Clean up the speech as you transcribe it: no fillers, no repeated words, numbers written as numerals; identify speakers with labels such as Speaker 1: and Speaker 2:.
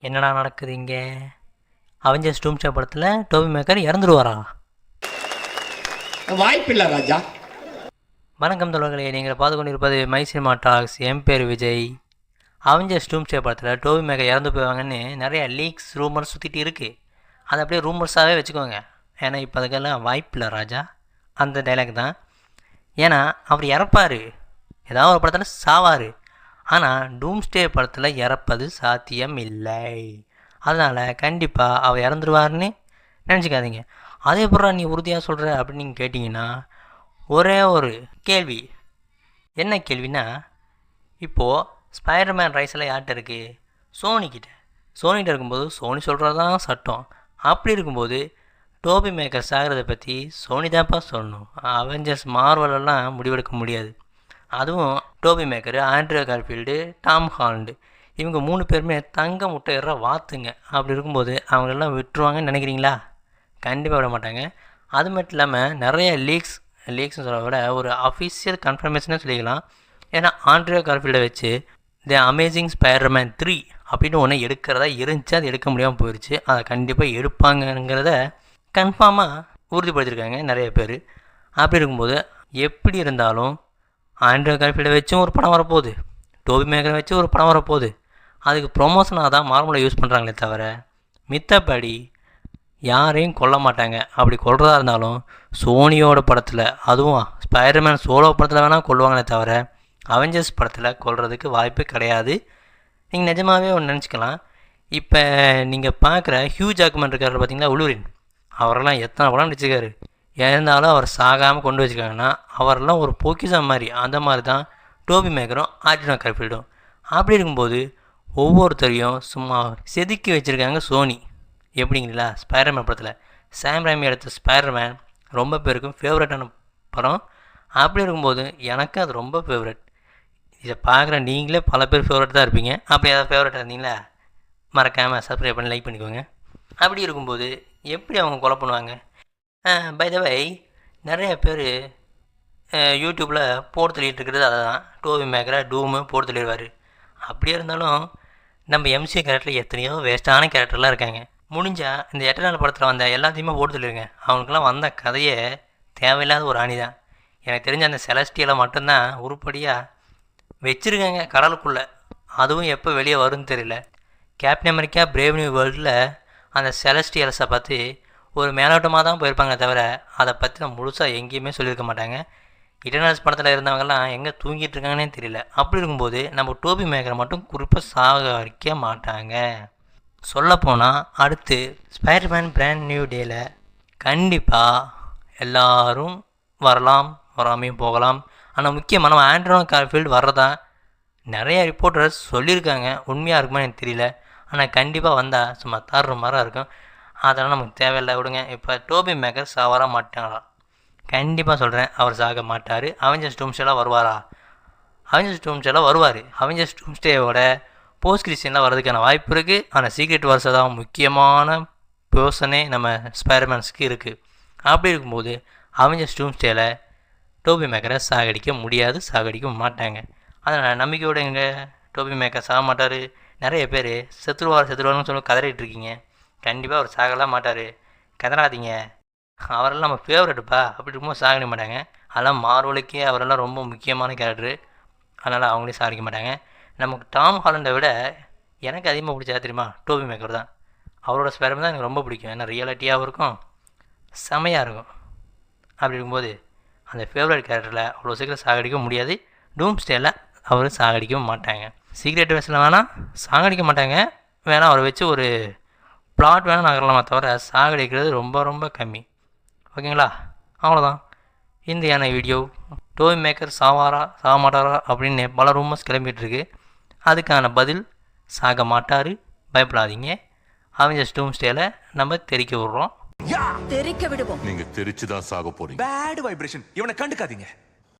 Speaker 1: என்னடா நடக்குது இங்கே? அவெஞ்சர்ஸ் டூம்ஸ்டே படத்தில் டோபி மேக்கர் இறந்துருவாரா?
Speaker 2: வாய்ப்பில்லை ராஜா.
Speaker 1: வணக்கம் தோழர்களே, நீங்கள் பார்த்து கொண்டிருப்பது மை சினிமா டாக்ஸ். என் பேர் விஜய். அவெஞ்சர்ஸ் டூம்ஸ்டே படத்தில் டோபி மேக்கர் இறந்து போவாங்கன்னு நிறைய லீக்ஸ் ரூமர்ஸ் சுற்றிட்டு இருக்குது. அதை அப்படியே ரூமர்ஸாகவே வச்சுக்கோங்க. ஏன்னா இப்போ அதுக்கெல்லாம் வாய்ப்பில்லை ராஜா. அந்த டைலாக் தான். ஏன்னா அவர் இறப்பார், ஏதாவது ஒரு படத்தில் சாவார். ஆனால் டூம்ஸ்டே படத்தில் இறப்பது சாத்தியம் இல்லை. அதனால் கண்டிப்பாக அவர் இறந்துருவார்னு நினச்சிக்காதீங்க. அதே போல் நீ உறுதியாக சொல்கிற அப்படின்னு நீங்கள் கேட்டிங்கன்னா, ஒரே ஒரு கேள்வி. என்ன கேள்வினா, இப்போது ஸ்பைடர்மேன் ரைஸில் யார்கிட்ட இருக்குது? சோனிகிட்ட இருக்கும்போது சோனி சொல்கிறது தான் சட்டம். அப்படி இருக்கும்போது டோபி மேக்கர் சாகிறத பற்றி சோனி தான்ப்பா சொல்லணும். அவெஞ்சர்ஸ் மார்வலெல்லாம் முடிவெடுக்க முடியாது. அதுவும் Tobey Maguire, Andrew Garfield, Tom Holland இவங்க 3 பேருமே தங்க முட்டையிற வாத்துங்க. அப்படி இருக்கும்போது அவங்களெல்லாம் விட்டுருவாங்கன்னு நினைக்கிறீங்களா? கண்டிப்பாக விட மாட்டாங்க. அது மட்டும் இல்லாமல் நிறைய லீக்ஸ்னு சொல்ல விட ஒரு அஃபிஷியல் கன்ஃபர்மேஷனே சொல்லிக்கலாம். ஏன்னா ஆண்ட்ரூ கார்ஃபீல்டை வச்சு தி அமேசிங் ஸ்பைடர்மேன் 3 அப்படின்னு ஒன்று எடுக்கிறதா இருந்துச்சு. அது எடுக்க முடியாமல் போயிடுச்சு. அதை கண்டிப்பாக எடுப்பாங்கங்கிறத கன்ஃபார்மாக உறுதிப்படுத்தியிருக்காங்க நிறைய பேர். அப்படி இருக்கும்போது எப்படி இருந்தாலும் ஆண்ட்ரூ கார்ஃபீல்டை வச்சும் ஒரு படம் வரப்போகுது, டோபி மேக்கரை வச்சு ஒரு படம் வரப்போகுது. அதுக்கு ப்ரொமோஷனாக தான் மார்வலை யூஸ் பண்ணுறாங்களே தவிர மித்தபடி யாரையும் கொல்ல மாட்டாங்க. அப்படி கொல்றதா இருந்தாலும் சோனியோட படத்தில், அதுவும் ஸ்பைடர்மேன் சோலோ படத்தில் வேணால் கொல்லுவாங்களே தவிர அவெஞ்சர்ஸ் படத்தில் கொல்றதுக்கு வாய்ப்பு கிடையாது. நீங்கள் நிஜமாகவே ஒன்று நினச்சிக்கலாம். இப்போ நீங்கள் பார்க்குற ஹியூ ஜாக்மன் இருக்கார் பார்த்தீங்களா, உளுரின். அவரெல்லாம் எத்தனை படம் நடிச்சிருக்காரு. இருந்தாலும் அவர் சாகாமல் கொண்டு வச்சுருக்காங்கன்னா அவரெல்லாம் ஒரு பொக்கிஷம் மாதிரி. அந்த மாதிரி தான் டோபி மேக்கரும் ஆண்ட்ரூ கார்ஃபீல்டும். அப்படி இருக்கும்போது ஒவ்வொருத்தரையும் சும்மா செதுக்கி வச்சுருக்காங்க சோனி. எப்படிங்களா, ஸ்பைடர்மேன் படத்தில் சாம் ராமி எடுத்த ஸ்பைடர்மேன் ரொம்ப பேருக்கும் ஃபேவரட்டான படம். அப்படி இருக்கும்போது எனக்கு அது ரொம்ப ஃபேவரட். இதை பார்க்குற நீங்களே பல பேர் ஃபேவரட் தான் இருப்பீங்க. அப்படி ஏதாவது ஃபேவரட்டாக இருந்தீங்களா மறக்காமல் சப்ஸ்கிரைப் பண்ணி லைக் பண்ணிக்கோங்க. அப்படி இருக்கும்போது எப்படி அவங்க கொலை பண்ணுவாங்க? பை த வை, நிறைய பேர் யூடியூப்பில் போட்டு தள்ளிட்டு இருக்கிறது அதை தான். டோபி மேக்கரை டூமு போட்டு தள்ளிடுவார். அப்படியே இருந்தாலும் நம்ம எம்சிஏ கேரக்டரில் எத்தனையோ வேஸ்ட்டான கேரக்டர்லாம் இருக்காங்க. முடிஞ்சால் இந்த எட்டர்னல் படத்தில் வந்த எல்லாத்தையுமே போட்டு தள்ளிடுங்க. அவனுக்கெல்லாம் வந்த கதையே தேவையில்லாத ஒரு அணி தான். எனக்கு தெரிஞ்ச அந்த செலஸ்டியலை மட்டும்தான் உருப்படியாக வச்சுருக்காங்க கடலுக்குள்ளே. அதுவும் எப்போ வெளியே வரும்னு தெரியல. கேப்டன் அமெரிக்கா பிரேவ் நியூ வேர்ல்டில் அந்த செலஸ்டியல்ஸை பற்றி ஒரு மேலோட்டமாக தான் போயிருப்பாங்க தவிர அதை பற்றி நான் முழுசாக எங்கேயுமே சொல்லியிருக்க மாட்டாங்க. இட்டர்னல்ஸ் படத்தில் இருந்தவங்கெல்லாம் எங்கே தூங்கிட்டு இருக்காங்கன்னே தெரியல. அப்படி இருக்கும்போது நம்ம டோபி மேக்கரை மட்டும் குறிப்பாக சாகடிக்க மாட்டாங்க. சொல்லப்போனால் அடுத்து ஸ்பைடர்மேன் பிராண்ட் நியூ டேயில் கண்டிப்பாக எல்லோரும் வரலாம், வராமையும் போகலாம். ஆனால் முக்கியமாக நம்ம ஆண்ட்ரூ கார்ஃபீல்டு வர்றதா நிறைய ரிப்போர்ட்டர்ஸ் சொல்லியிருக்காங்க. உண்மையாக இருக்குமா எனக்கு தெரியல. ஆனால் கண்டிப்பாக வந்தால் சும்மா தர்ற மாதிரி இருக்கும். அதெல்லாம் நமக்கு தேவையில்லை, விடுங்க. இப்போ டோபி மேக்கர் சாவர மாட்டாங்களா? கண்டிப்பாக சொல்கிறேன், அவர் சாக மாட்டார். அவெஞ்சர்ஸ் டூம்ஸ்டேலாம் வருவாரா? அவெஞ்சர்ஸ் டூம்ஸ்டேலாம் வருவார். அவெஞ்சர்ஸ் டூம்ஸ்டேவோட போஸ்ட் கிறிஸ்டியன்லாம் வர்றதுக்கான வாய்ப்பு இருக்குது. ஆனால் சீக்ரெட் வார்ஸ் தான் முக்கியமான பர்சனே நம்ம ஸ்பைடர்மேன்ஸ்க்கு இருக்குது. அப்படி இருக்கும்போது அவெஞ்சர்ஸ் டூம்ஸ்டேயில் டோபி மேக்கரை சாகடிக்க முடியாது, சாகடிக்க மாட்டாங்க. அதனால் நம்பிக்கையோடு எங்கள் டோபி மேக்கர் சாக மாட்டார். நிறைய பேர் செத்துருவார்னு சொல்லி கதறிட்டுருக்கீங்க. கண்டிப்பாக அவர் சாகலாம் மாட்டார், கதறாதீங்க. அவரெல்லாம் நம்ம ஃபேவரெட்டுப்பா. அப்படி இருக்கும்போது சாகடிக்க மாட்டாங்க. அதெல்லாம் மார்வலுக்கே அவரெல்லாம் ரொம்ப முக்கியமான கேரக்டரு. அதனால் அவங்களே சாகடிக்க மாட்டாங்க. நமக்கு டாம் ஹாலண்டை விட எனக்கு அதிகமாக பிடிச்சா தெரியுமா, டோபி மேக்கர் தான். அவரோட ஸ்பைடர்மேன் தான் எனக்கு ரொம்ப பிடிக்கும். ஏன்னா ரியாலிட்டியாகவும் இருக்கும், செமையாக இருக்கும். அப்படி இருக்கும்போது அந்த ஃபேவரட் கேரக்டரில் அவ்வளோ சீக்கிரம் சாகடிக்க முடியாது. டூம்ஸ்டேயில் அவர் சாகடிக்கவும் மாட்டாங்க. சீக்ரெட் வேஸில் வேணால் சாகடிக்க மாட்டாங்க. வேணால் அவரை வச்சு ஒரு பிளாட் வேணால் நகரலாமா தவிர சாகடிக்கிறது ரொம்ப ரொம்ப கம்மி. ஓகேங்களா? அவ்வளோதான் இந்தியான வீடியோ. டோபி மேக்கர் சாக மாட்டாரா அப்படின்னு பல ரூமர்ஸ் கிளம்பிகிட்ருக்கு. அதுக்கான பதில் சாக மாட்டார், பயப்படாதீங்க. அவெஞ்சர்ஸ் டூம்ஸ்டேல நம்ம தெரிக்க விடுறோம்.
Speaker 3: தெரிக்க விடுவோம்.
Speaker 4: நீங்க தெரிச்சு தான் சாக போறீங்க.
Speaker 5: Bad vibration. இவனை கண்டுக்காதீங்க.